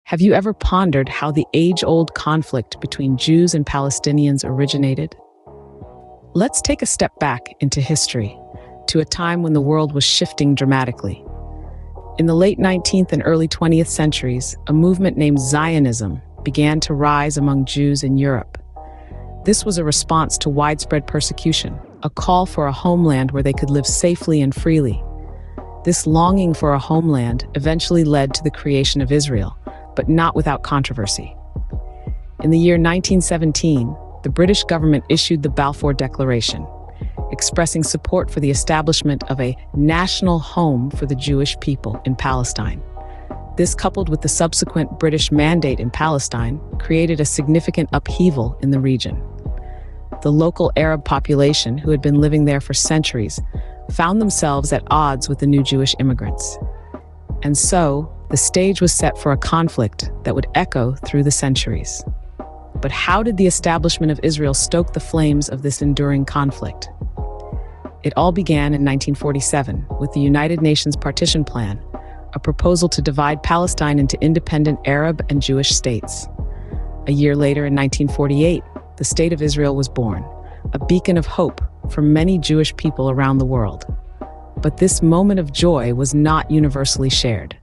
Have you ever pondered how the age-old conflict between Jews and Palestinians originated? Let's take a step back into history, to a time when the world was shifting dramatically. In the late 19th and early 20th centuries, a movement named Zionism began to rise among Jews in Europe. This was a response to widespread persecution, a call for a homeland where they could live safely and freely. This longing for a homeland eventually led to the creation of Israel, but not without controversy. In the year 1917, the British government issued the Balfour Declaration, expressing support for the establishment of a national home for the Jewish people in Palestine. This, coupled with the subsequent British mandate in Palestine, created a significant upheaval in the region. The local Arab population, who had been living there for centuries, found themselves at odds with the new Jewish immigrants. And so, the stage was set for a conflict that would echo through the centuries. But how did the establishment of Israel stoke the flames of this enduring conflict? It all began in 1947 with the United Nations Partition Plan, a proposal to divide Palestine into independent Arab and Jewish states. A year later, in 1948, the State of Israel was born, a beacon of hope for many Jewish people around the world. But this moment of joy was not universally shared.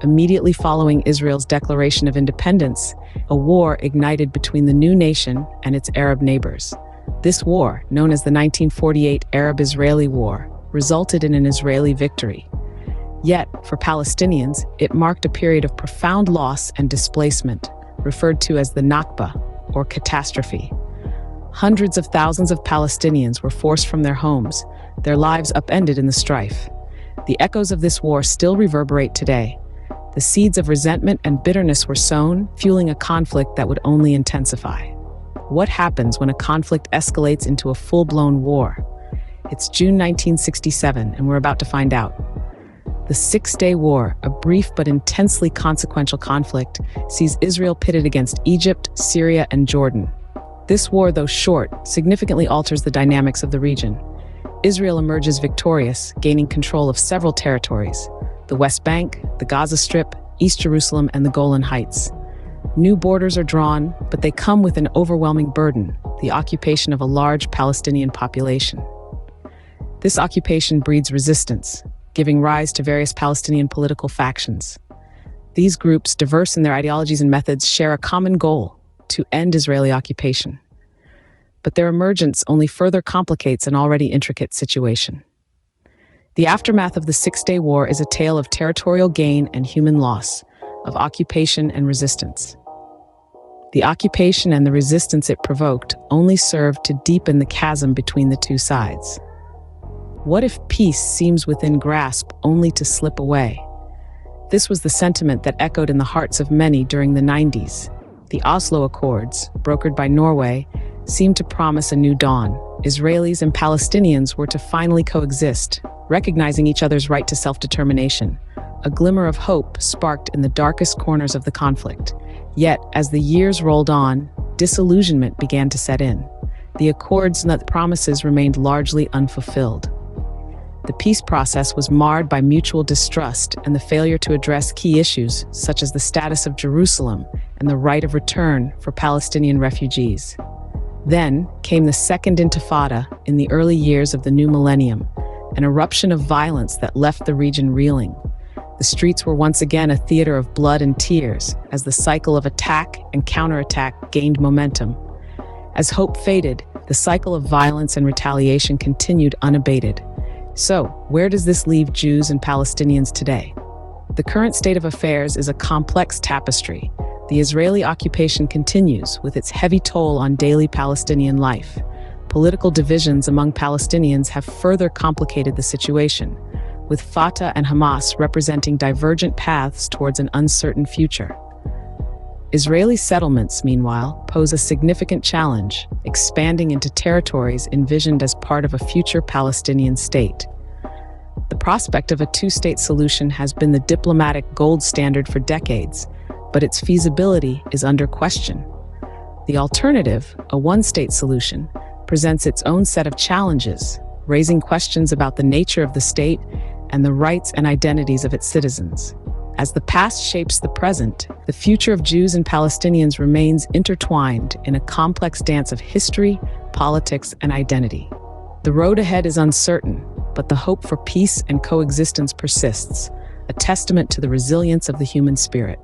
Immediately following Israel's declaration of independence, a war ignited between the new nation and its Arab neighbors. This war, known as the 1948 Arab-Israeli War, resulted in an Israeli victory. Yet, for Palestinians, it marked a period of profound loss and displacement, referred to as the Nakba, or catastrophe. Hundreds of thousands of Palestinians were forced from their homes, their lives upended in the strife. The echoes of this war still reverberate today. The seeds of resentment and bitterness were sown, fueling a conflict that would only intensify. What happens when a conflict escalates into a full-blown war? It's June 1967, and we're about to find out. The Six-Day War, a brief but intensely consequential conflict, sees Israel pitted against Egypt, Syria, and Jordan. This war, though short, significantly alters the dynamics of the region. Israel emerges victorious, gaining control of several territories: the West Bank, the Gaza Strip, East Jerusalem, and the Golan Heights. New borders are drawn, but they come with an overwhelming burden: the occupation of a large Palestinian population. This occupation breeds resistance, giving rise to various Palestinian political factions. These groups, diverse in their ideologies and methods, share a common goal: to end Israeli occupation. But their emergence only further complicates an already intricate situation. The aftermath of the Six-Day War is a tale of territorial gain and human loss, of occupation and resistance. The occupation and the resistance it provoked only served to deepen the chasm between the two sides. What if peace seems within grasp only to slip away? This was the sentiment that echoed in the hearts of many during the 90s. The Oslo Accords, brokered by Norway, seemed to promise a new dawn. Israelis and Palestinians were to finally coexist, recognizing each other's right to self-determination. A glimmer of hope sparked in the darkest corners of the conflict. Yet, as the years rolled on, disillusionment began to set in. The accords and the promises remained largely unfulfilled. The peace process was marred by mutual distrust and the failure to address key issues, such as the status of Jerusalem and the right of return for Palestinian refugees. Then came the Second Intifada in the early years of the new millennium, an eruption of violence that left the region reeling. The streets were once again a theater of blood and tears as the cycle of attack and counterattack gained momentum. As hope faded, the cycle of violence and retaliation continued unabated. So, where does this leave Jews and Palestinians today? The current state of affairs is a complex tapestry. The Israeli occupation continues, with its heavy toll on daily Palestinian life. Political divisions among Palestinians have further complicated the situation, with Fatah and Hamas representing divergent paths towards an uncertain future. Israeli settlements, meanwhile, pose a significant challenge, expanding into territories envisioned as part of a future Palestinian state. The prospect of a two-state solution has been the diplomatic gold standard for decades, but its feasibility is under question. The alternative, a one-state solution, presents its own set of challenges, raising questions about the nature of the state and the rights and identities of its citizens. As the past shapes the present, the future of Jews and Palestinians remains intertwined in a complex dance of history, politics, and identity. The road ahead is uncertain, but the hope for peace and coexistence persists, a testament to the resilience of the human spirit.